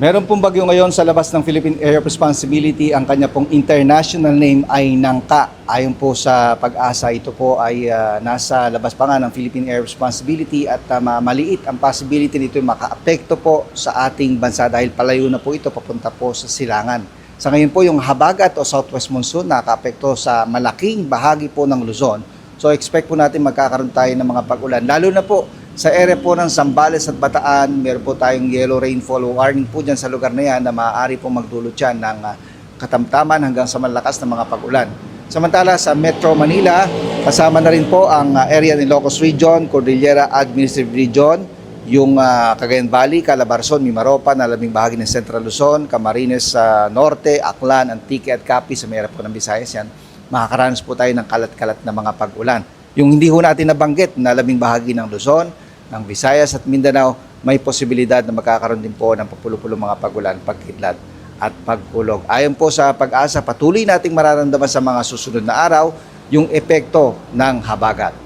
Meron pong bagyo ngayon sa labas ng Philippine Area of Responsibility. Ang kanya pong international name ay Nangka. Ayon po sa Pag-asa, ito po ay nasa labas pa nga ng Philippine Area of Responsibility at maliit ang possibility nito makaapekto po sa ating bansa dahil palayo na po ito papunta po sa silangan. Sa ngayon po yung habagat o southwest monsoon nakakaapekto sa malaking bahagi po ng Luzon. So expect po natin magkakaroon tayo ng mga pag-ulan. Lalo na po sa area po ng Zambales at Bataan, meron po tayong yellow rainfall warning po dyan sa lugar na yan na maaari po magdulot dyan ng katamtaman hanggang sa malakas na mga pag-ulan. Samantala sa Metro Manila, kasama na rin po ang area ng Ilocos Region, Cordillera Administrative Region, yung Cagayan Valley, Calabarzon, Mimaropa, na labing bahagi ng Central Luzon, Camarines Norte, Aklan, Antique at Capi sa mayroon po ng Visayas yan. Makakaranas po tayo ng kalat-kalat na mga pag-ulan. Yung hindi ho natin nabanggit na labing bahagi ng Luzon, ng Visayas at Mindanao, may posibilidad na magkakaroon din po ng papulo-pulo mga pag-ulan, pagkidlat at pagkulog. Ayon po sa Pag-asa, patuloy nating mararamdaman sa mga susunod na araw yung epekto ng habagat.